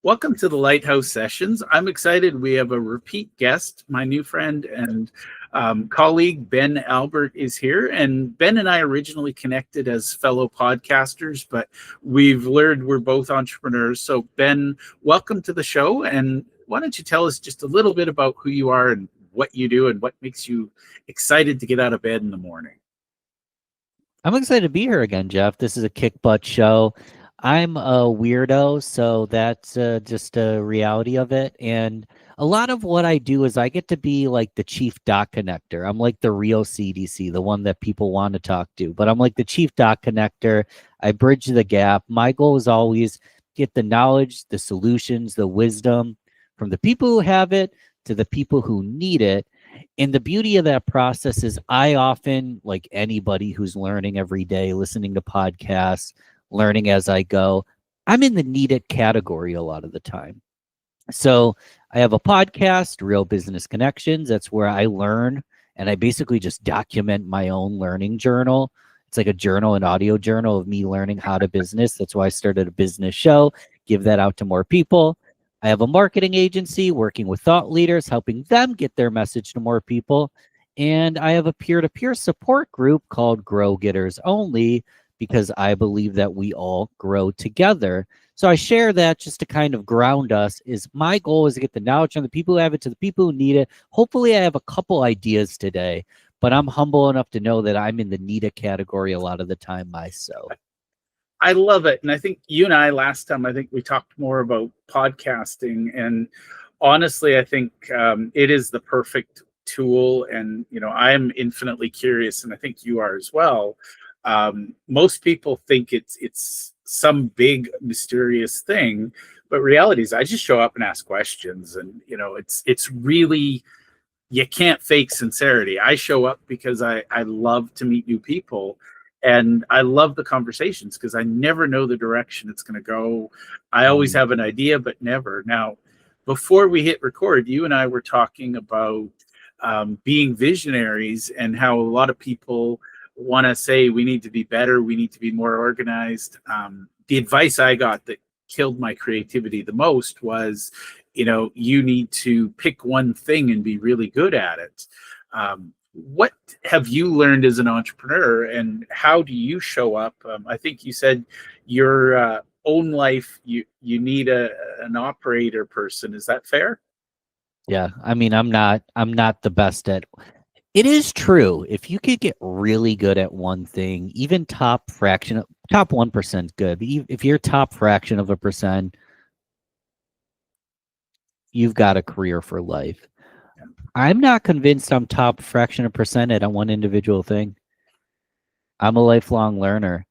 Welcome to the Lighthouse Sessions. I'm excited. We have a repeat guest. My new friend and colleague, Ben Albert, is here. And Ben and I originally connected as fellow podcasters, but we've learned we're both entrepreneurs. So, Ben, welcome to the show. And why don't you tell us just a little bit about who you are and what you do and what makes you excited to get out of bed in the morning? I'm excited to be here again, Jeff. This is a kick butt show. I'm a weirdo, so that's just a reality of it. And a lot of what I do is I get to be like the chief dot connector. I'm like the real CDC, the one that people want to talk to, but I'm like the chief dot connector. I bridge the gap. My goal is always get the knowledge, the solutions, the wisdom from the people who have it to the people who need it. And the beauty of that process is I often, like anybody who's learning every day, listening to podcasts, learning as I go, I'm in the needed category a lot of the time. So I have a podcast, Real Business Connections. That's where I learn and I basically just document my own learning journal. It's like a journal, an audio journal of me learning how to business. That's why I started a business show, give that out to more people. I have a marketing agency working with thought leaders, helping them get their message to more people. And I have a peer-to-peer support group called Grow Getters Only, because I believe that we all grow together. So I share that just to kind of ground us. Is my goal is to get the knowledge from the people who have it to the people who need it. Hopefully I have a couple ideas today, but I'm humble enough to know that I'm in the needed category a lot of the time myself. I love it. And I think you and I last time, I think we talked more about podcasting. And honestly, I think it is the perfect tool. And, I am infinitely curious, and I think you are as well. Most people think it's some big mysterious thing, but reality is I just show up and ask questions. And, it's really, you can't fake sincerity. I show up because I love to meet new people. And I love the conversations because I never know the direction it's going to go. I always have an idea, but never. Now, before we hit record, you and I were talking about being visionaries and how a lot of people want to say we need to be better, we need to be more organized. The advice I got that killed my creativity the most was, you need to pick one thing and be really good at it. What have you learned as an entrepreneur, and how do you show up? I think you said your own life, you need an operator person. Is that fair? Yeah, I mean, I'm not the best at. It is true. If you could get really good at one thing, even top 1% is good. But if you're top fraction of a percent, you've got a career for life. I'm not convinced I'm top fraction of percent at one individual thing. I'm a lifelong learner.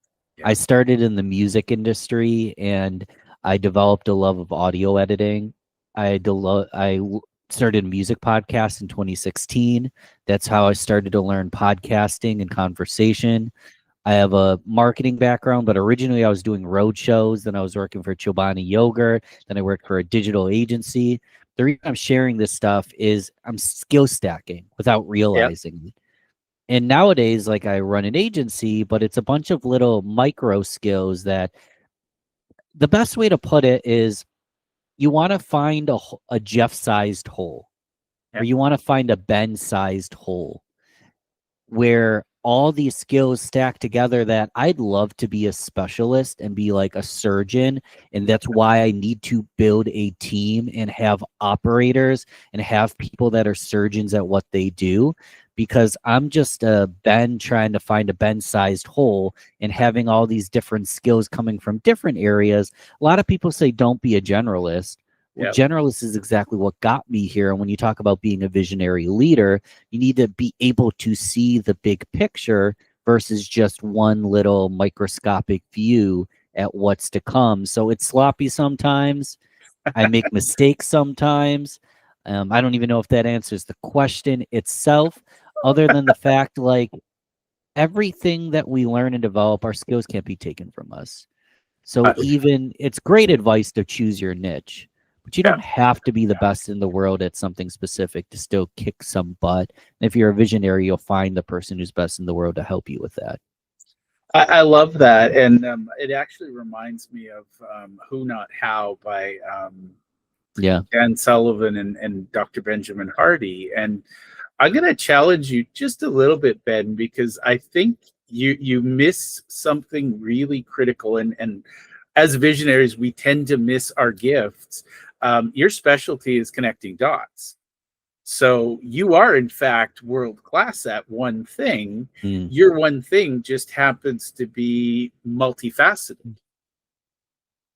I started in the music industry and I developed a love of audio editing. I started a music podcast in 2016. That's how I started to learn podcasting and conversation. I have a marketing background, but originally I was doing road shows. Then I was working for Chobani Yogurt. Then I worked for a digital agency. The reason I'm sharing this stuff is I'm skill stacking without realizing it. And nowadays, like I run an agency, but it's a bunch of little micro skills that the best way to put it is you want to find a Jeff-sized hole, or you want to find a Ben-sized hole where all these skills stack together that I'd love to be a specialist and be like a surgeon. And that's why I need to build a team and have operators and have people that are surgeons at what they do, because I'm just a Ben trying to find a Ben-sized hole and having all these different skills coming from different areas. A lot of people say, don't be a generalist. Well, generalist is exactly what got me here. And when you talk about being a visionary leader, you need to be able to see the big picture versus just one little microscopic view at what's to come. So it's sloppy sometimes. I make mistakes sometimes. I don't even know if that answers the question itself, other than the fact, like, everything that we learn and develop, our skills can't be taken from us. So even it's great advice to choose your niche. But you don't have to be the best in the world at something specific to still kick some butt. And if you're a visionary, you'll find the person who's best in the world to help you with that. I love that, and it actually reminds me of "Who Not How" by Yeah. Dan Sullivan and Dr. Benjamin Hardy. And I'm going to challenge you just a little bit, Ben, because I think you miss something really critical. And as visionaries, we tend to miss our gifts. Your specialty is connecting dots. So you are, in fact, world class at one thing. Mm. Your one thing just happens to be multifaceted.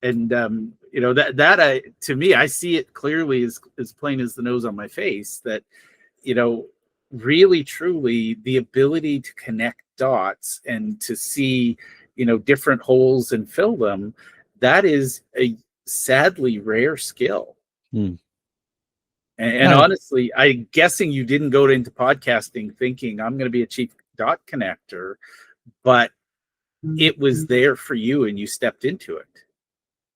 And that I to me, I see it clearly as plain as the nose on my face that you know really truly the ability to connect dots and to see different holes and fill them, that is a sadly rare skill. Mm. And honestly, I'm guessing you didn't go into podcasting thinking I'm going to be a chief dot connector, but it was there for you and you stepped into it.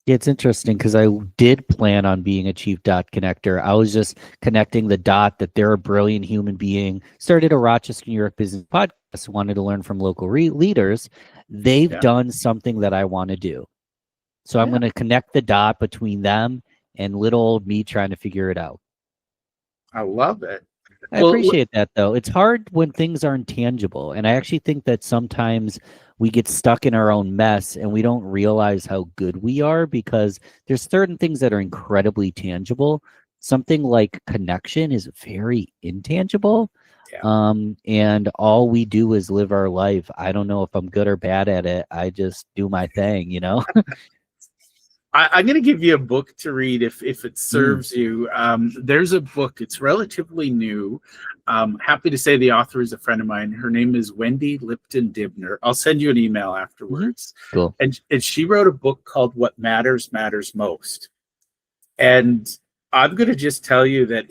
It's interesting because I did plan on being a chief dot connector. I was just connecting the dot that they're a brilliant human being, started a Rochester, New York business podcast, wanted to learn from local leaders. They've done something that I want to do. So I'm going to connect the dot between them and little old me trying to figure it out. I love it. I appreciate that, though. It's hard when things aren't tangible. And I actually think that sometimes we get stuck in our own mess and we don't realize how good we are because there's certain things that are incredibly tangible. Something like connection is very intangible. Yeah. And all we do is live our life. I don't know if I'm good or bad at it. I just do my thing, I'm going to give you a book to read if it serves you. There's a book. It's relatively new. Happy to say the author is a friend of mine. Her name is Wendy Lipton Dibner. I'll send you an email afterwards. Cool. And she wrote a book called What Matters Matters Most. And I'm going to just tell you that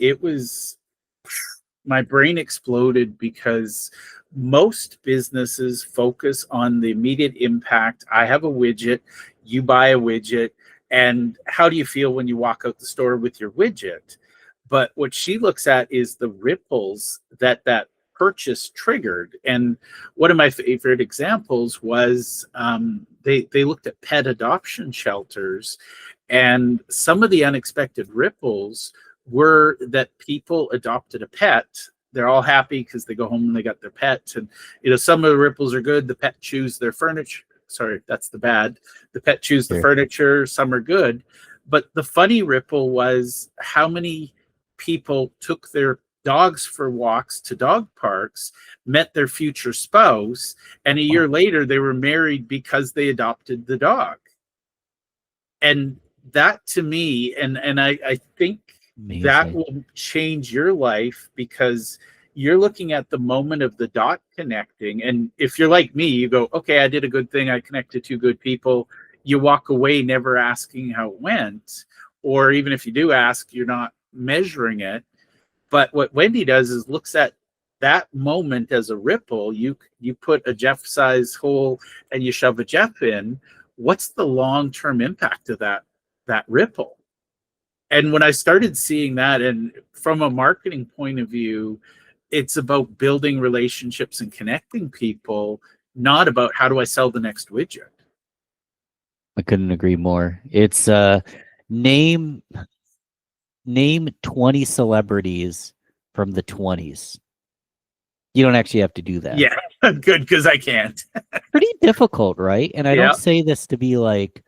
my brain exploded because most businesses focus on the immediate impact. I have a widget, you buy a widget, and how do you feel when you walk out the store with your widget? But what she looks at is the ripples that purchase triggered. And one of my favorite examples was they looked at pet adoption shelters, and some of the unexpected ripples were that people adopted a pet. They're all happy because they go home and they got their pet. And some of the ripples are good. The pet chews their furniture. Sorry, that's the bad. The pet chews the furniture. Some are good. But the funny ripple was how many people took their dogs for walks to dog parks, met their future spouse, and a year later they were married because they adopted the dog. And that to me, and I think Amazing. That will change your life because you're looking at the moment of the dot connecting. And if you're like me, you go, okay, I did a good thing. I connected two good people. You walk away never asking how it went. Or even if you do ask, you're not measuring it. But what Wendy does is looks at that moment as a ripple. You put a Jeff size hole and you shove a Jeff in. What's the long-term impact of that ripple? And when I started seeing that, and from a marketing point of view, it's about building relationships and connecting people, not about how do I sell the next widget. I couldn't agree more. It's name 20 celebrities from the 20s. You don't actually have to do that. Yeah, good, because I can't. Pretty difficult, right? And I don't say this to be like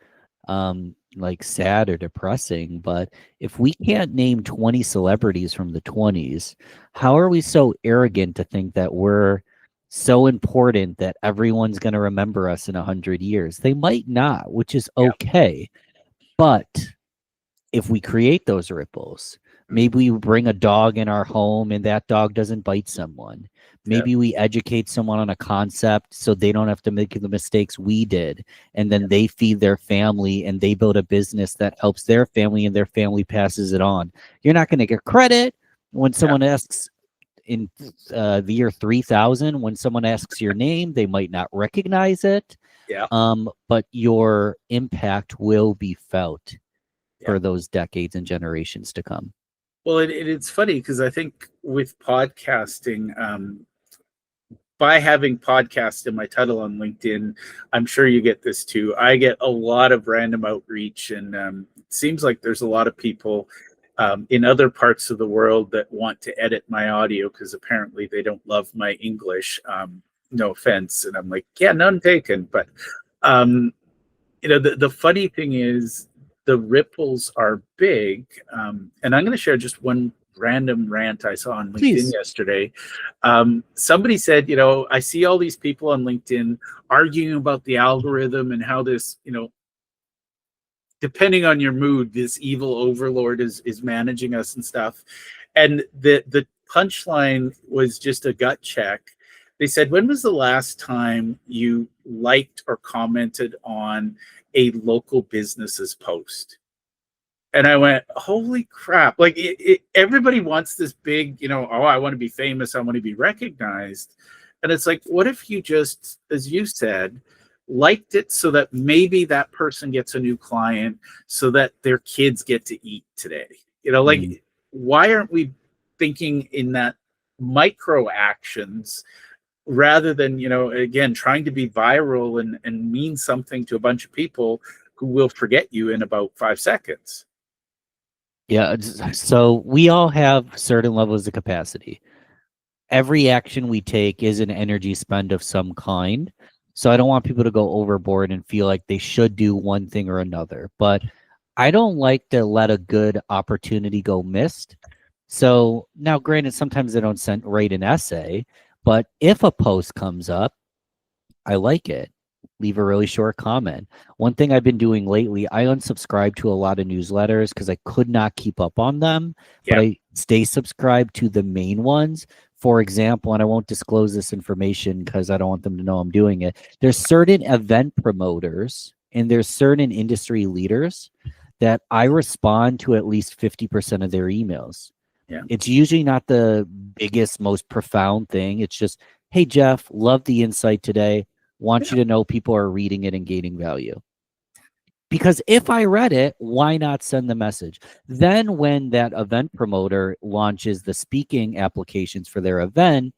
sad or depressing, but if we can't name 20 celebrities from the 20s, how are we so arrogant to think that we're so important that everyone's going to remember us in 100 years? They might not, which is okay. But if we create those ripples, maybe we bring a dog in our home and that dog doesn't bite someone. Maybe we educate someone on a concept so they don't have to make the mistakes we did. And then they feed their family and they build a business that helps their family and their family passes it on. You're not going to get credit when someone asks in the year 3000, when someone asks your name, they might not recognize it. But your impact will be felt for those decades and generations to come. Well, it's funny because I think with podcasting, by having podcast in my title on LinkedIn, I'm sure you get this too. I get a lot of random outreach, and it seems like there's a lot of people in other parts of the world that want to edit my audio because apparently they don't love my English. No offense. And I'm like, yeah, none taken. But, the funny thing is the ripples are big. And I'm going to share just one random rant I saw on LinkedIn yesterday. Somebody said, I see all these people on LinkedIn arguing about the algorithm and how this, depending on your mood, this evil overlord is managing us and stuff. And the punchline was just a gut check. They said, when was the last time you liked or commented on a local business's post? And I went, holy crap. Like everybody wants this big, I want to be famous. I want to be recognized. And it's like, what if you just, as you said, liked it so that maybe that person gets a new client so that their kids get to eat today? Why aren't we thinking in that micro actions rather than, again, trying to be viral and mean something to a bunch of people who will forget you in about 5 seconds? Yeah, so we all have certain levels of capacity. Every action we take is an energy spend of some kind. So I don't want people to go overboard and feel like they should do one thing or another. But I don't like to let a good opportunity go missed. So now, granted, sometimes they don't write an essay, but if a post comes up, I like it. Leave a really short comment. One thing I've been doing lately, I unsubscribe to a lot of newsletters because I could not keep up on them, but I stay subscribed to the main ones. For example, and I won't disclose this information because I don't want them to know I'm doing it. There's certain event promoters and there's certain industry leaders that I respond to at least 50% of their emails. Yeah. It's usually not the biggest, most profound thing. It's just, hey, Jeff, love the insight today. Want you to know people are reading it and gaining value. Because if I read it, why not send the message? Then when that event promoter launches the speaking applications for their event,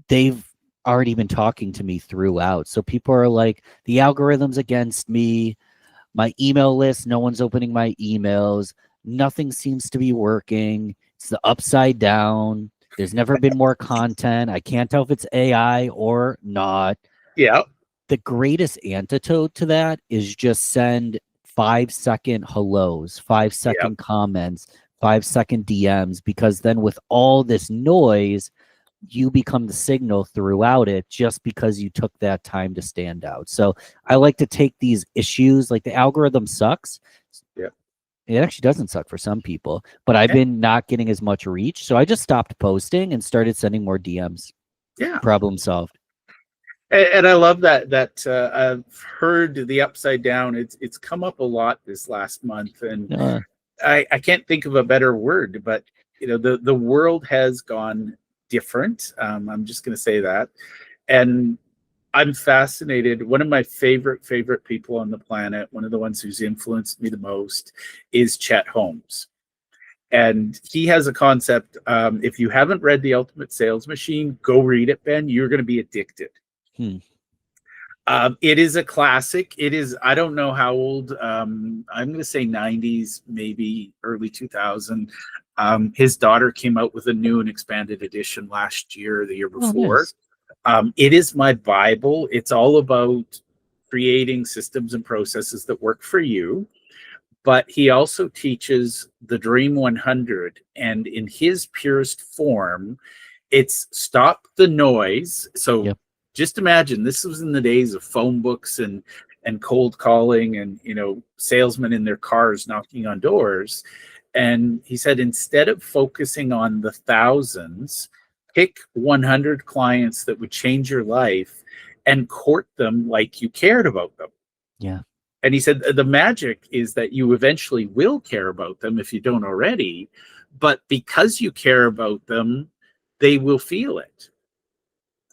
they've already been talking to me throughout. So people are like, the algorithm's against me, my email list, no one's opening my emails, nothing seems to be working, it's the upside down, there's never been more content, I can't tell if it's AI or not. Yeah. The greatest antidote to that is just send 5-second hellos, 5-second comments, 5-second DMs, because then with all this noise, you become the signal throughout it just because you took that time to stand out. So I like to take these issues, like the algorithm sucks. Yeah. It actually doesn't suck for some people, but I've been not getting as much reach. So I just stopped posting and started sending more DMs. Yeah. Problem solved. And I love that I've heard the upside down. It's come up a lot this last month, and I can't think of a better word, but the world has gone different. I'm just going to say that, and I'm fascinated. One of my favorite people on the planet, one of the ones who's influenced me the most, is Chet Holmes. And he has a concept. If you haven't read The Ultimate Sales Machine, go read it, Ben. You're going to be addicted. It is a classic. It is, I don't know how old, I'm going to say 90s, maybe early 2000. His daughter came out with a new and expanded edition last year, the year before. Oh, nice. It is my Bible. It's all about creating systems and processes that work for you. But he also teaches the Dream 100. And in his purest form, it's stop the noise. So just imagine, this was in the days of phone books and cold calling and, salesmen in their cars knocking on doors. And he said, instead of focusing on the thousands, pick 100 clients that would change your life and court them like you cared about them. Yeah. And he said, the magic is that you eventually will care about them if you don't already, but because you care about them, they will feel it.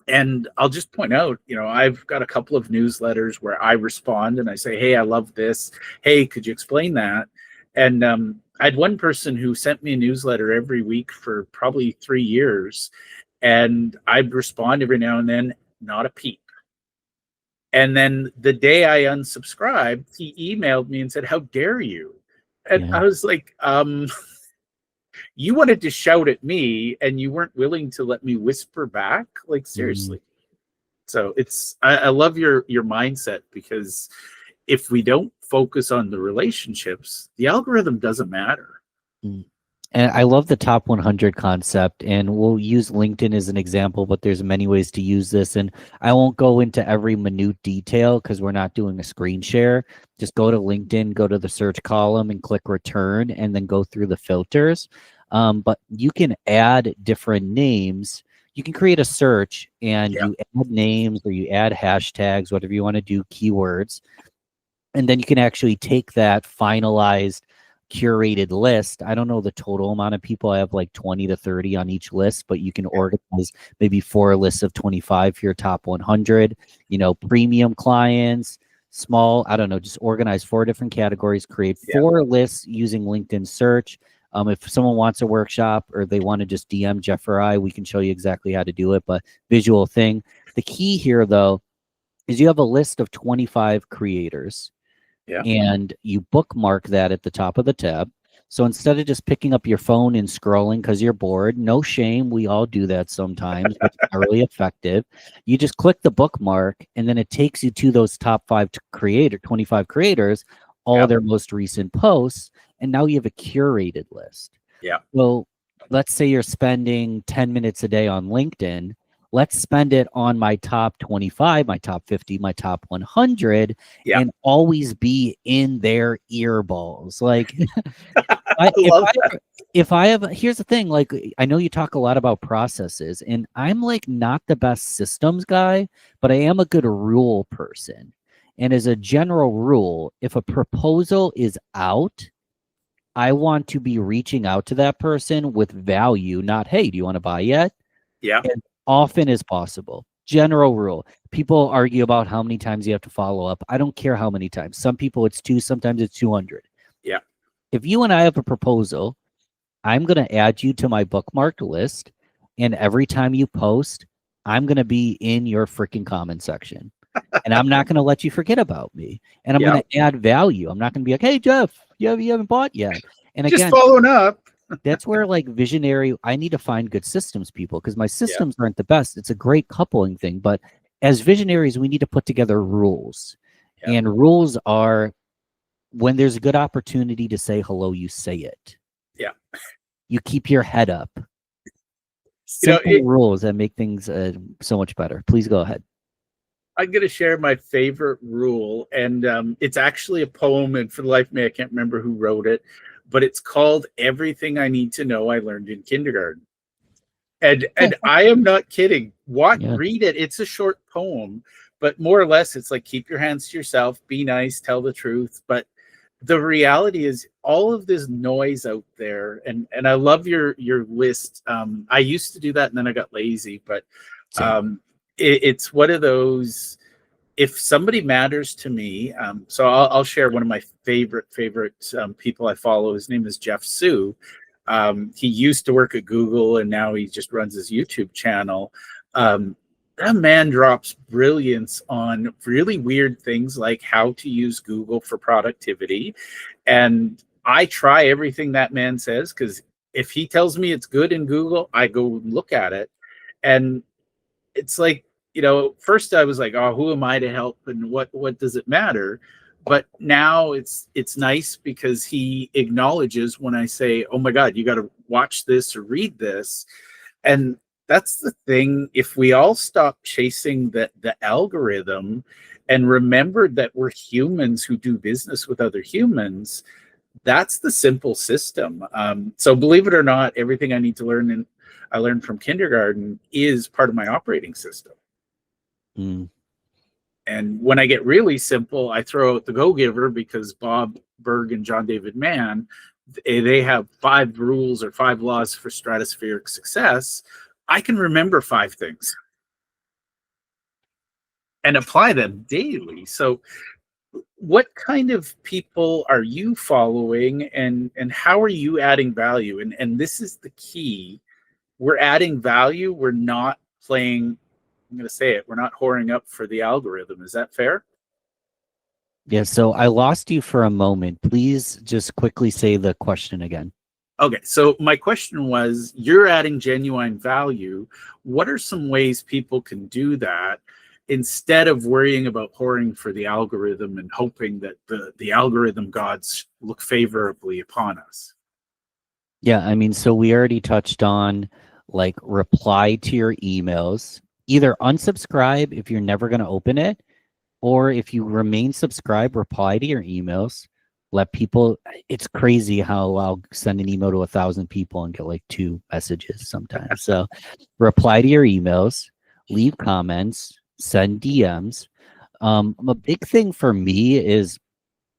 And I'll just point out, I've got a couple of newsletters where I respond and I say, hey, I love this. Hey, could you explain that? And I had one person who sent me a newsletter every week for probably 3 years. And I'd respond every now and then, not a peep. And then the day I unsubscribed, he emailed me and said, "How dare you?" And Yeah. I was like, you wanted to shout at me and you weren't willing to let me whisper back? Like, seriously. So I love your mindset, because if we don't focus on the relationships, the algorithm doesn't matter. Mm. And I love the top 100 concept, and we'll use LinkedIn as an example, but there's many ways to use this. And I won't go into every minute detail because we're not doing a screen share. Just go to LinkedIn, go to the search column and click return, and then go through the filters. But you can add different names. You can create a search and Yeah. you add names or you add hashtags, whatever you want to do, keywords. And then you can actually take that finalized curated list. I don't know the total amount of people. I have like 20 to 30 on each list, but you can organize maybe 4 lists of 25 for your top 100, premium clients, small, I don't know, just organize 4 different categories, create 4 lists using LinkedIn search. If someone wants a workshop or they want to just DM Jeff or I, we can show you exactly how to do it, but visual thing. The key here though, is you have a list of 25 creators. Yeah. And you bookmark that at the top of the tab. So instead of just picking up your phone and scrolling because you're bored, no shame. We all do that sometimes, but it's not really effective. You just click the bookmark and then it takes you to those top 25 creators, all their most recent posts. And now you have a curated list. Yeah. So let's say you're spending 10 minutes a day on LinkedIn. Let's spend it on my top 25, my top 50, my top 100, and always be in their earballs. Like, if I have, here's the thing, like, I know you talk a lot about processes, and I'm like not the best systems guy, but I am a good rule person. And as a general rule, if a proposal is out, I want to be reaching out to that person with value, not, hey, do you want to buy yet? Yeah. As often as possible. General rule. People argue about how many times you have to follow up. I don't care how many times. Some people it's 2, sometimes it's 200. Yeah. If you and I have a proposal, I'm going to add you to my bookmarked list. And every time you post, I'm going to be in your freaking comment section. And I'm not going to let you forget about me. And I'm going to add value. I'm not going to be like, hey, Jeff, you haven't bought yet. And just again, following up. that's where like visionary, I need to find good systems people because my systems aren't the best. It's a great coupling thing. But as visionaries, we need to put together rules. And rules are when there's a good opportunity to say hello, you say it. Yeah. You keep your head up. Simple rules that make things so much better. Please go ahead. I'm going to share my favorite rule, and it's actually a poem, and for the life of me, I can't remember who wrote it, but it's called "Everything I Need to Know I Learned in Kindergarten." And I am not kidding. Read it. It's a short poem, but more or less, it's like keep your hands to yourself, be nice, tell the truth. But the reality is, all of this noise out there, and I love your list. I used to do that, and then I got lazy, but it's one of those, if somebody matters to me, so I'll share one of my favorite people I follow. His name is Jeff Sue. He used to work at Google and now he just runs his YouTube channel. That man drops brilliance on really weird things like how to use Google for productivity. And I try everything that man says, because if he tells me it's good in Google, I go look at it. And it's like, first I was like, oh, who am I to help and what does it matter? But now it's nice because he acknowledges when I say, oh my God, you got to watch this or read this. And that's the thing. If we all stop chasing the algorithm and remembered that we're humans who do business with other humans, that's the simple system. So believe it or not, everything I need to learn and I learned from kindergarten is part of my operating system. And when I get really simple, I throw out the Go-Giver, because Bob Berg and John David Mann, they have 5 rules or 5 laws for stratospheric success. I can remember 5 things and apply them daily. So what kind of people are you following, and how are you adding value? And this is the key. we're adding value. We're not playing, I'm going to say it, we're not whoring up for the algorithm. Is that fair? Yeah, so I lost you for a moment. Please just quickly say the question again. Okay, so my question was, you're adding genuine value. What are some ways people can do that instead of worrying about whoring for the algorithm and hoping that the algorithm gods look favorably upon us? Yeah, I mean, so we already touched on like reply to your emails, either unsubscribe if you're never going to open it, or if you remain subscribed, reply to your emails. Let people, it's crazy how I'll send an email to 1,000 people and get like 2 messages sometimes. So reply to your emails, leave comments, send DMs. A big thing for me is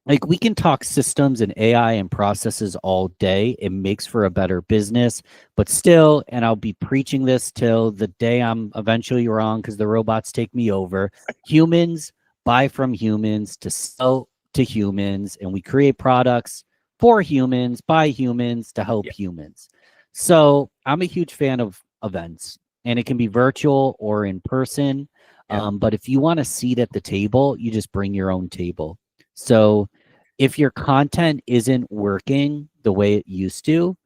like we can talk systems and AI and processes all day. It makes for a better business, but still, and I'll be preaching this till the day I'm eventually wrong because the robots take me over. Humans buy from humans to sell to humans, and we create products for humans, by humans to help humans. So I'm a huge fan of events, and it can be virtual or in person. But if you want a seat at the table, you just bring your own table. So if your content isn't working the way it used to,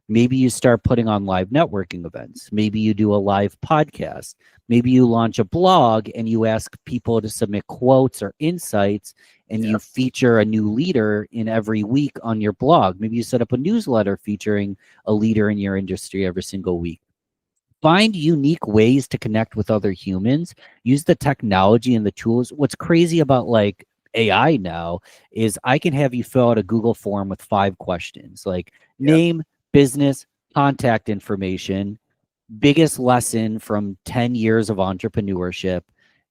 maybe you start putting on live networking events. Maybe you do a live podcast. Maybe you launch a blog and you ask people to submit quotes or insights, and you feature a new leader in every week on your blog. Maybe you set up a newsletter featuring a leader in your industry every single week. Find unique ways to connect with other humans. Use the technology and the tools. What's crazy about like AI now is I can have you fill out a Google form with 5 questions like name, business, contact information, biggest lesson from 10 years of entrepreneurship,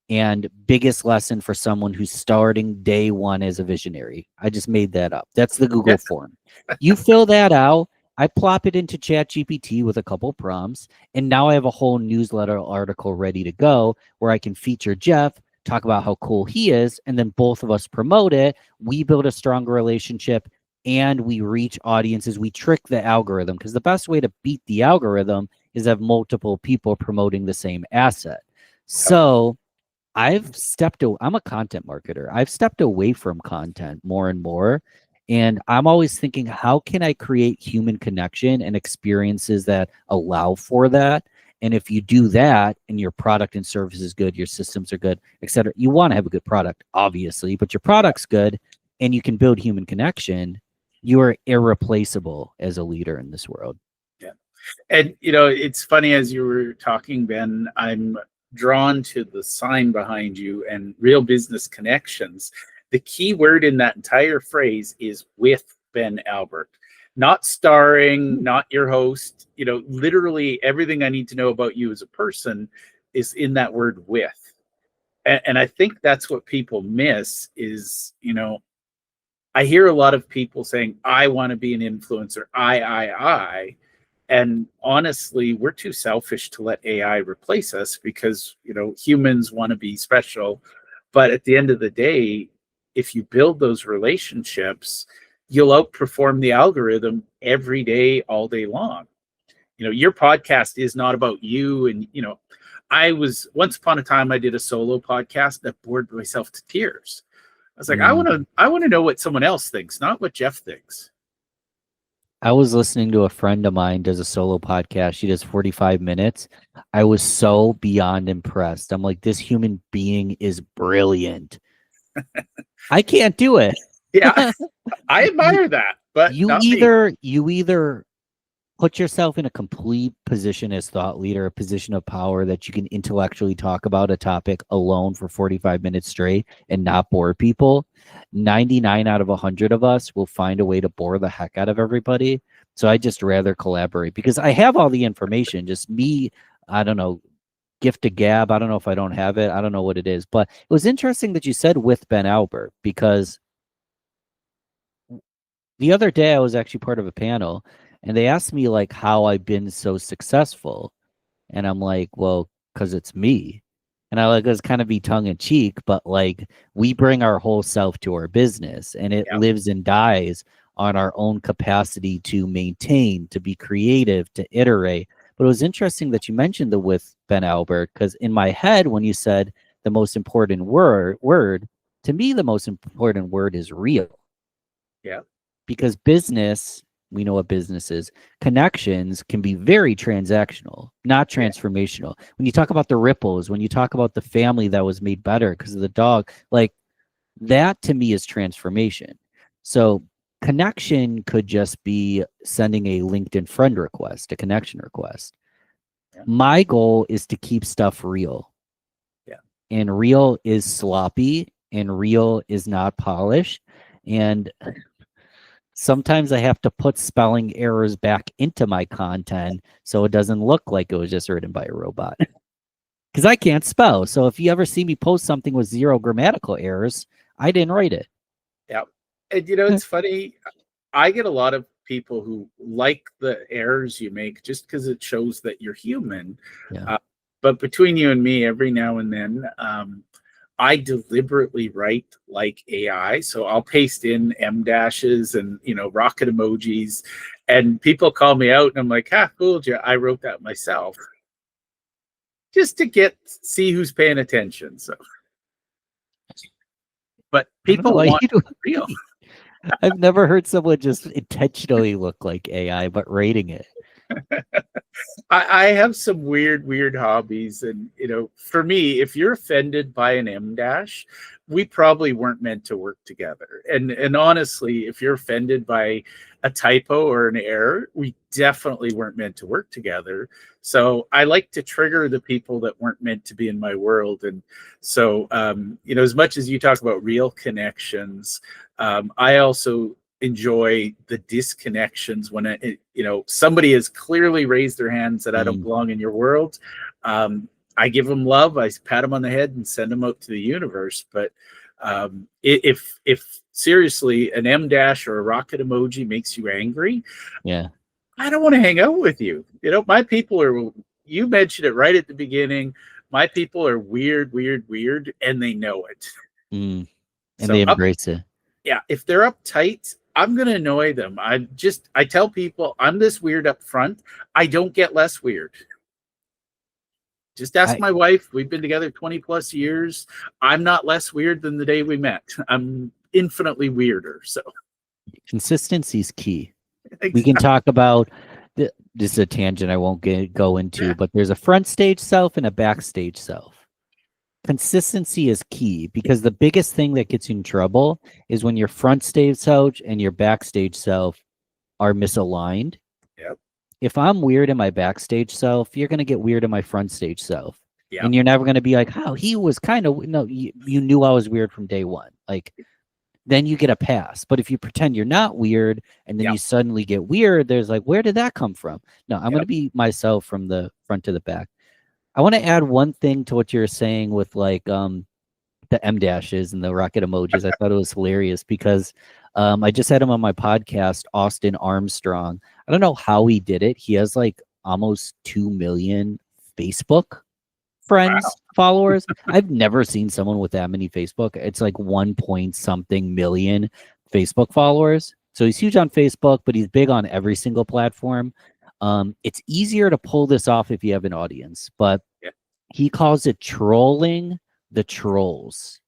and biggest lesson for someone who's starting day one as a visionary. I just made that up. That's the Google form. You fill that out. I plop it into ChatGPT with a couple prompts, and now I have a whole newsletter article ready to go where I can feature Jeff, talk about how cool he is, and then both of us promote it. We build a stronger relationship, and we reach audiences. We trick the algorithm, because the best way to beat the algorithm is have multiple people promoting the same asset. So I'm a content marketer. I've stepped away from content more and more. And I'm always thinking, how can I create human connection and experiences that allow for that? And if you do that and your product and service is good, your systems are good, et cetera, you want to have a good product, obviously, but your product's good and you can build human connection, you are irreplaceable as a leader in this world. Yeah. And, you know, it's funny as you were talking, Ben, I'm drawn to the sign behind you and real business connections. The key word in that entire phrase is with Ben Albert, not starring, not your host. You know, literally everything I need to know about you as a person is in that word with. And I think that's what people miss is, you know, I hear a lot of people saying, I want to be an influencer, I. And honestly, we're too selfish to let AI replace us because, you know, humans want to be special. But at the end of the day, if you build those relationships, you'll outperform the algorithm every day, all day long. You know, your podcast is not about you. And, you know, once upon a time, I did a solo podcast that bored myself to tears. I was like, I want to know what someone else thinks, not what Jeff thinks. I was listening to a friend of mine does a solo podcast. She does 45 minutes. I was so beyond impressed. I'm like, this human being is brilliant. I can't do it. Yeah, I admire that, but you either put yourself in a complete position as thought leader, a position of power that you can intellectually talk about a topic alone for 45 minutes straight and not bore people. 99 out of 100 of us will find a way to bore the heck out of everybody. So I just rather collaborate because I have all the information. Just me, I don't know, gift of gab. I don't know if I don't have it. I don't know what it is. But it was interesting that you said with Ben Albert, because the other day I was actually part of a panel and they asked me like how I've been so successful. And I'm like, well, because it's me. And I like, it's kind of be tongue in cheek, but like we bring our whole self to our business and it lives and dies on our own capacity to maintain, to be creative, to iterate. But But it was interesting that you mentioned the with Ben Albert, because in my head, when you said the most important word, to me, the most important word is real. Yeah. Because business, we know what business is. Connections can be very transactional, not transformational. When you talk about the ripples, when you talk about the family that was made better because of the dog, like that to me is transformation. So connection could just be sending a LinkedIn friend request, a connection request. Yeah. My goal is to keep stuff real. Yeah. And real is sloppy and real is not polished. And sometimes I have to put spelling errors back into my content so it doesn't look like it was just written by a robot. Because I can't spell. So if you ever see me post something with 0 grammatical errors, I didn't write it. Yeah. And it's funny. I get a lot of people who like the errors you make just because it shows that you're human. Yeah. But between you and me, every now and then, I deliberately write like AI. So I'll paste in M dashes and, rocket emojis, and people call me out and I'm like, fooled you. I wrote that myself just to see who's paying attention. So, but people want real. I've never heard someone just intentionally look like AI, but rating it. I have some weird hobbies, and for me, if you're offended by an M dash, we probably weren't meant to work together. And honestly, if you're offended by a typo or an error, we definitely weren't meant to work together. So I like to trigger the people that weren't meant to be in my world. And so as much as you talk about real connections, I also enjoy the disconnections when somebody has clearly raised their hands that I don't belong in your world. I give them love, I pat them on the head and send them out to the universe. But if seriously an M dash or a rocket emoji makes you angry, I don't want to hang out with you. My people are, you mentioned it right at the beginning, my people are weird, and they know it. And so they embrace it. Yeah, if they're uptight, I'm going to annoy them. I tell people I'm this weird up front. I don't get less weird. Just ask my wife. We've been together 20 plus years. I'm not less weird than the day we met. I'm infinitely weirder. So consistency is key. Exactly. We can talk about this is a tangent I won't go into, but there's a front stage self and a backstage self. Consistency is key because the biggest thing that gets you in trouble is when your front stage self and your backstage self are misaligned. Yep. If I'm weird in my backstage self, you're going to get weird in my front stage self. Yep. And you're never going to be like, he was kind of, no, you knew I was weird from day one. Like, then you get a pass. But if you pretend you're not weird and then you suddenly get weird, there's like, where did that come from? No, I'm going to be myself from the front to the back. I want to add one thing to what you're saying with like the M dashes and the rocket emojis. I thought it was hilarious because I just had him on my podcast, Austin Armstrong. I don't know how he did it. He has like almost 2 million Facebook friends, followers. I've never seen someone with that many Facebook. It's like 1 point something million Facebook followers. So he's huge on Facebook, but he's big on every single platform. It's easier to pull this off if you have an audience, but he calls it trolling the trolls.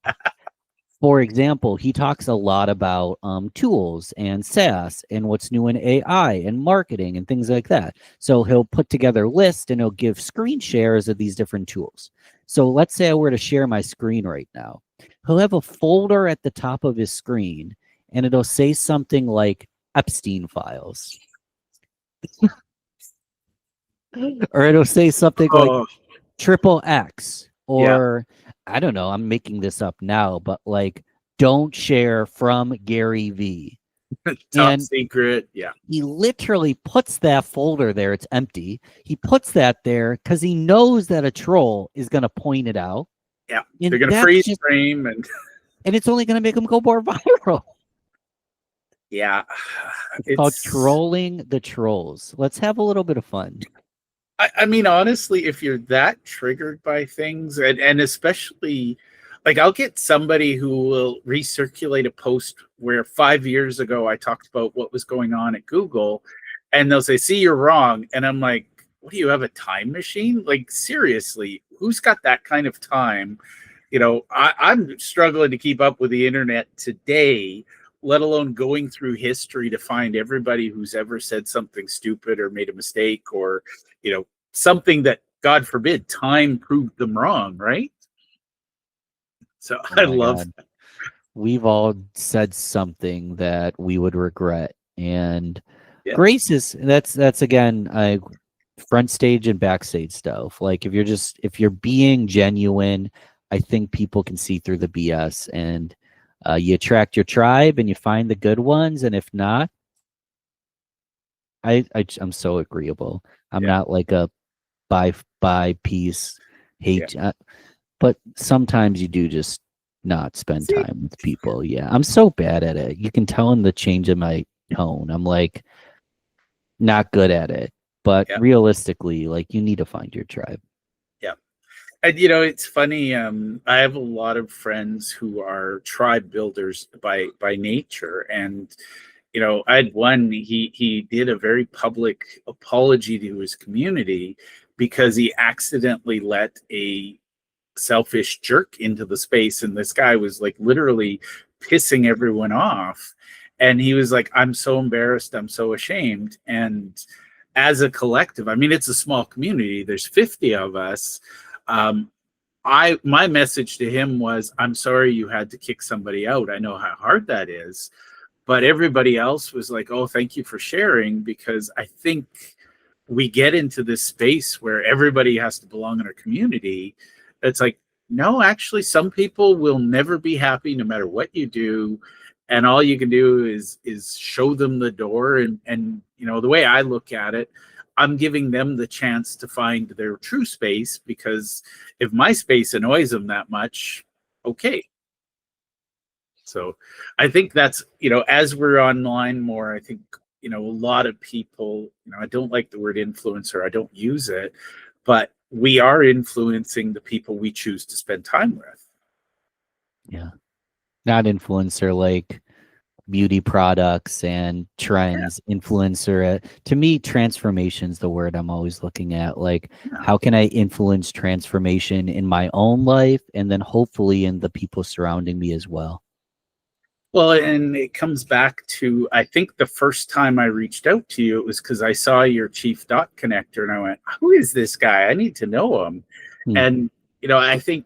For example, he talks a lot about tools and SaaS and what's new in AI and marketing and things like that. So he'll put together a list and he'll give screen shares of these different tools. So let's say I were to share my screen right now. He'll have a folder at the top of his screen and it'll say something like Epstein files. Or it'll say something like XXX or I don't know, I'm making this up now, but like don't share from Gary V. Top secret. Yeah. He literally puts that folder there. It's empty. He puts that there because he knows that a troll is going to point it out. Yeah. They're going to freeze frame and it's only going to make them go more viral. Yeah. It's called trolling the trolls. Let's have a little bit of fun. I mean, honestly, if you're that triggered by things, and especially, like, I'll get somebody who will recirculate a post where 5 years ago I talked about what was going on at Google, and they'll say, see, you're wrong. And I'm like, what do you have, a time machine? Like, seriously, who's got that kind of time? You know, I'm struggling to keep up with the internet today, let alone going through history to find everybody who's ever said something stupid or made a mistake, or, you know, something that, God forbid, time proved them wrong, right? So Oh I my love God. We've all said something that we would regret. And yeah, grace is that's again front stage and backstage stuff. Like if you're being genuine, I think people can see through the BS, and you attract your tribe and you find the good ones. And if not, I'm so agreeable. I'm yeah, not like a buy peace yeah. hate, but sometimes you do just not spend See, time with people. Yeah, I'm so bad at it. You can tell in the change in my tone. I'm like not good at it. But yeah, realistically, like you need to find your tribe. yeah. And you know, it's funny. I have a lot of friends who are tribe builders by nature, and you know, I had one. He did a very public apology to his community because he accidentally let a selfish jerk into the space, and this guy was like literally pissing everyone off. And he was like, "I'm so embarrassed. I'm so ashamed." And as a collective, I mean, it's a small community. There's 50 of us. Um, my message to him was, I'm sorry you had to kick somebody out. I know how hard that is. But everybody else was like, oh, thank you for sharing, because I think we get into this space where everybody has to belong in our community. It's like, no, actually, some people will never be happy no matter what you do. And all you can do is show them the door. And you know, the way I look at it, I'm giving them the chance to find their true space, because if my space annoys them that much, okay. So I think that's, you know, as we're online more, I think, you know, a lot of people, you know, I don't like the word influencer, I don't use it, but we are influencing the people we choose to spend time with. Yeah. Not influencer like beauty products and Yeah. trends, influencer. To me, transformation's the word I'm always looking at. Like, Yeah. how can I influence transformation in my own life and then hopefully in the people surrounding me as well? Well, and it comes back to, I think the first time I reached out to you, it was because I saw your chief dot connector and I went, who is this guy? I need to know him. Hmm. And, you know, I think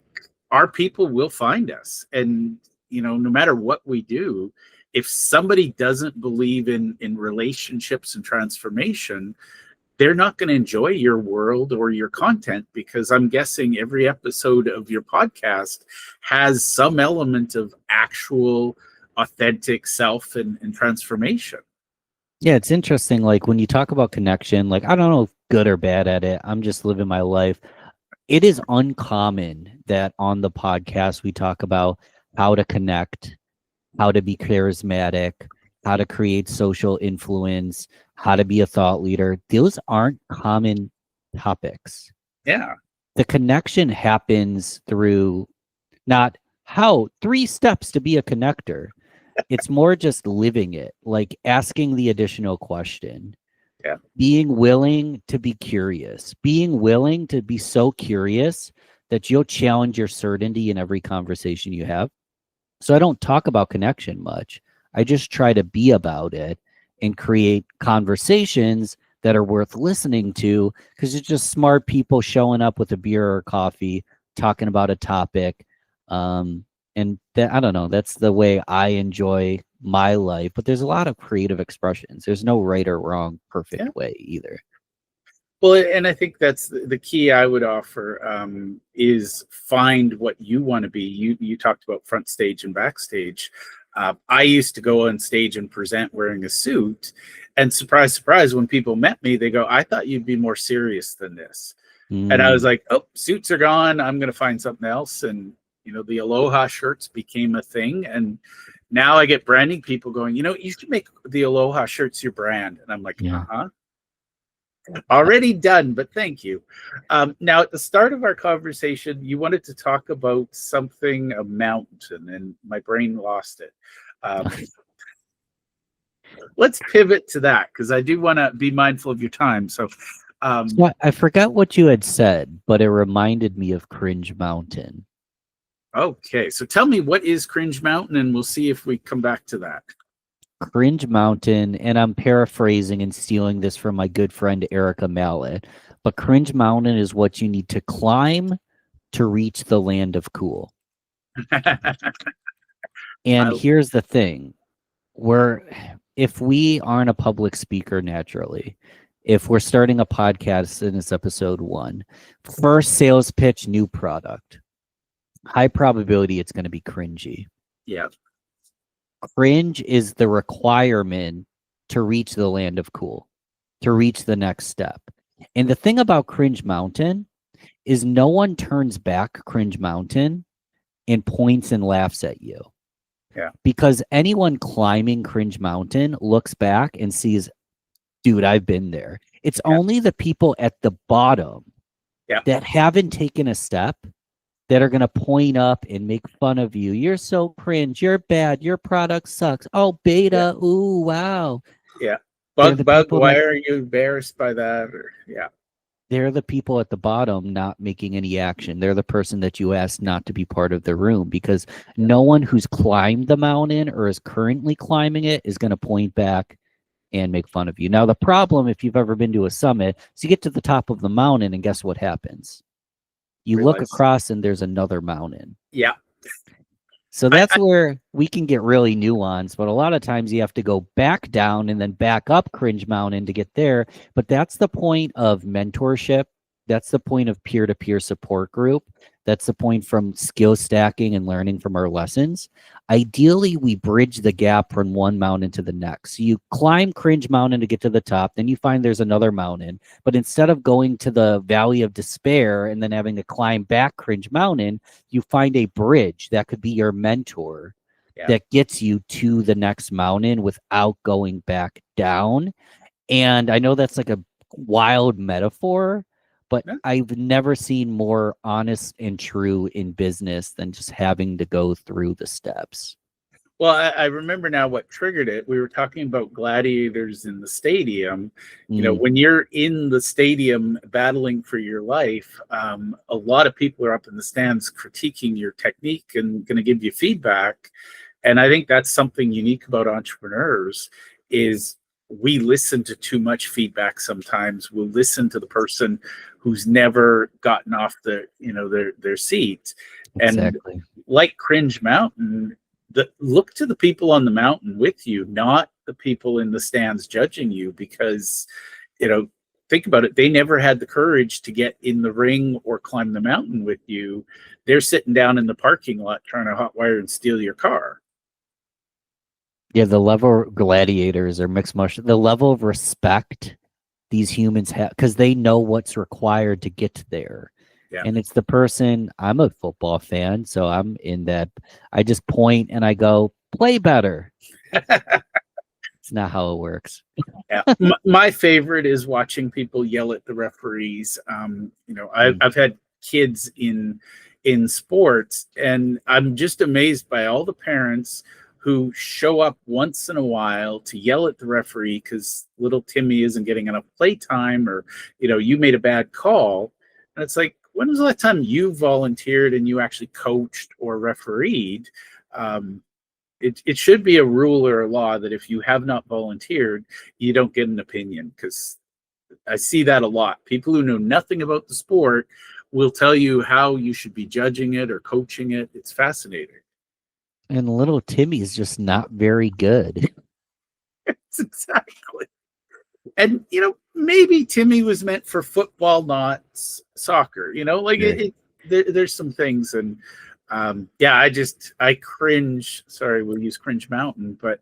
our people will find us. And, you know, no matter what we do, if somebody doesn't believe in relationships and transformation, they're not going to enjoy your world or your content, because I'm guessing every episode of your podcast has some element of actual authentic self and transformation. Yeah, it's interesting. Like when you talk about connection, like I don't know if good or bad at it. I'm just living my life. It is uncommon that on the podcast we talk about how to connect, how to be charismatic, how to create social influence, how to be a thought leader. Those aren't common topics. Yeah. The connection happens through not how 3 steps to be a connector. It's more just living it, like asking the additional question, Yeah. being willing to be curious, being willing to be so curious that you'll challenge your certainty in every conversation you have. So I don't talk about connection much. I just try to be about it and create conversations that are worth listening to, because it's just smart people showing up with a beer or coffee, talking about a topic. And that, I don't know, that's the way I enjoy my life. But there's a lot of creative expressions. There's no right or wrong Yeah. perfect way either. Well, and I think that's the key I would offer, is find what you want to be. You talked about front stage and backstage. I used to go on stage and present wearing a suit, and surprise, surprise, when people met me, they go, "I thought you'd be more serious than this." And I was Mm, like, "Oh, suits are gone. I'm going to find something else." And you know, the Aloha shirts became a thing, and now I get branding people going, "You know, you should make the Aloha shirts your brand." And I'm like, "Uh yeah. huh." Already done, but thank you. Now, at the start of our conversation, you wanted to talk about something, a mountain, and my brain lost it. Um, let's pivot to that, because I do want to be mindful of your time. So, So I forgot what you had said, but it reminded me of Cringe Mountain. Okay, so tell me, what is Cringe Mountain, and we'll see if we come back to that. Cringe Mountain, and I'm paraphrasing and stealing this from my good friend Erica Mallet, but Cringe Mountain is what you need to climb to reach the land of cool. And here's the thing, if we aren't a public speaker naturally, if we're starting a podcast and it's episode 1, first sales pitch, new product, high probability it's going to be cringy. Yeah. Cringe is the requirement to reach the land of cool, to reach the next step. And the thing about Cringe Mountain is no one turns back Cringe Mountain and points and laughs at you. Yeah. Because anyone climbing Cringe Mountain looks back and sees, dude, I've been there. It's only the people at the bottom that haven't taken a step that are going to point up and make fun of you. You're so cringe. You're bad. Your product sucks. Oh, beta. Yeah. Ooh, wow. Yeah. Bug, why are you embarrassed by that? Or, they're the people at the bottom not making any action. They're the person that you asked not to be part of the room, because no one who's climbed the mountain or is currently climbing it is going to point back and make fun of you. Now, the problem, if you've ever been to a summit, is you get to the top of the mountain and guess what happens? You look across and there's another mountain. Yeah. So that's where we can get really nuanced, but a lot of times you have to go back down and then back up Cringe Mountain to get there. But that's the point of mentorship. That's the point of peer-to-peer support group. That's the point from skill stacking and learning from our lessons. Ideally, we bridge the gap from one mountain to the next. So you climb Cringe Mountain to get to the top, then you find there's another mountain. But instead of going to the Valley of Despair and then having to climb back Cringe Mountain, you find a bridge that could be your mentor that gets you to the next mountain without going back down. And I know that's like a wild metaphor, but I've never seen more honest and true in business than just having to go through the steps. Well, I remember now what triggered it. We were talking about gladiators in the stadium. You know, when you're in the stadium battling for your life, a lot of people are up in the stands critiquing your technique and going to give you feedback. And I think that's something unique about entrepreneurs is we listen to too much feedback sometimes. We'll listen to the person who's never gotten off their seat. Exactly. And like Cringe Mountain, look to the people on the mountain with you, not the people in the stands judging you, because, think about it. They never had the courage to get in the ring or climb the mountain with you. They're sitting down in the parking lot trying to hotwire and steal your car. Yeah, the level of gladiators or mixed martial, the level of respect these humans have, because they know what's required to get there. Yeah. And it's the person, I'm a football fan, so I'm in that. I just point and I go, play better. It's not how it works. Yeah. My favorite is watching people yell at the referees. I've had kids in sports, and I'm just amazed by all the parents who show up once in a while to yell at the referee because little Timmy isn't getting enough play time, or, you made a bad call. And it's like, when was the last time you volunteered and you actually coached or refereed? It should be a rule or a law that if you have not volunteered, you don't get an opinion, because I see that a lot. People who know nothing about the sport will tell you how you should be judging it or coaching it. It's fascinating. And little Timmy's just not very good. Exactly. And, maybe Timmy was meant for football, not soccer, there's some things. And I cringe. Sorry, we'll use Cringe Mountain. But,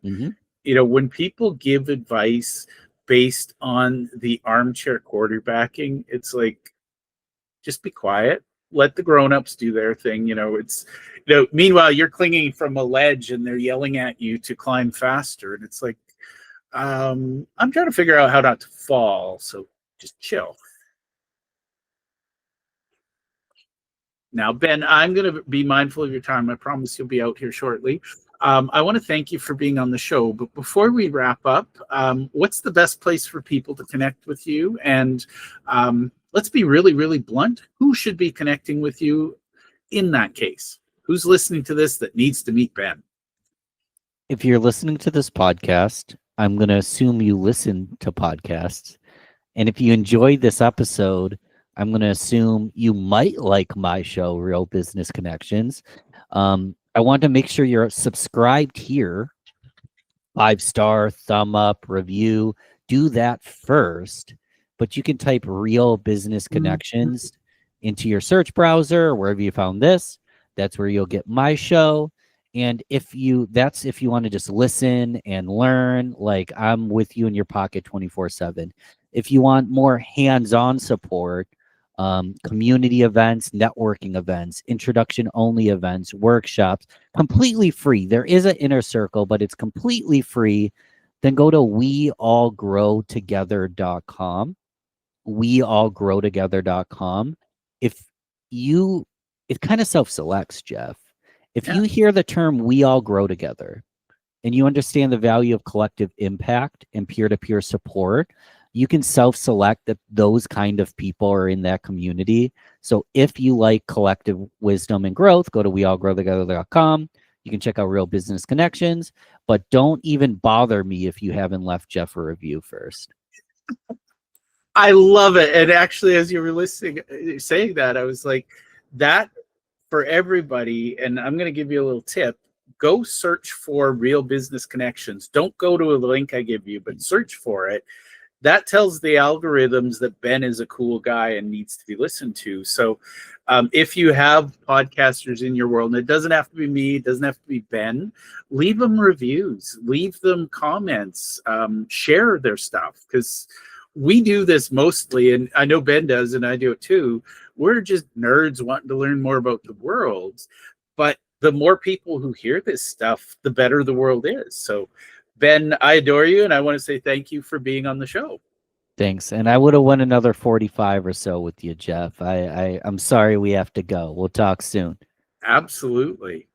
when people give advice based on the armchair quarterbacking, it's like, just be quiet. Let the grown-ups do their thing. Meanwhile, you're clinging from a ledge and they're yelling at you to climb faster. And it's like, I'm trying to figure out how not to fall. So just chill. Now, Ben, I'm going to be mindful of your time. I promise you'll be out here shortly. I want to thank you for being on the show. But before we wrap up, what's the best place for people to connect with you? And let's be really, really blunt. Who should be connecting with you in that case? Who's listening to this that needs to meet Ben? If you're listening to this podcast, I'm going to assume you listen to podcasts. And if you enjoyed this episode, I'm going to assume you might like my show, Real Business Connections. I want to make sure you're subscribed here. 5-star, thumb up, review. Do that first. But you can type Real Business Connections into your search browser or wherever you found this. That's where you'll get my show. And if you want to just listen and learn, like I'm with you in your pocket 24/7. If you want more hands-on support, community events, networking events, introduction only events, workshops, completely free. There is an inner circle, but it's completely free. Then go to weallgrowtogether.com. weallgrowtogether.com. It kind of self-selects, Jeff. If you hear the term "we all grow together" and you understand the value of collective impact and peer-to-peer support, you can self-select that those kind of people are in that community. So if you like collective wisdom and growth, go to weallgrowtogether.com. You can check out Real Business Connections, but don't even bother me if you haven't left Jeff a review first. I love it. And actually, as you were listening, saying that, I was like, that for everybody, and I'm going to give you a little tip. Go search for Real Business Connections. Don't go to a link I give you, but search for it. That tells the algorithms that Ben is a cool guy and needs to be listened to. So if you have podcasters in your world, and it doesn't have to be me, it doesn't have to be Ben, leave them reviews, leave them comments, share their stuff, because we do this mostly, and I know Ben does, and I do it too. We're just nerds wanting to learn more about the world. But the more people who hear this stuff, the better the world is. So, Ben, I adore you, and I want to say thank you for being on the show. Thanks. And I would have won another 45 or so with you, Jeff. I'm sorry we have to go. We'll talk soon. Absolutely.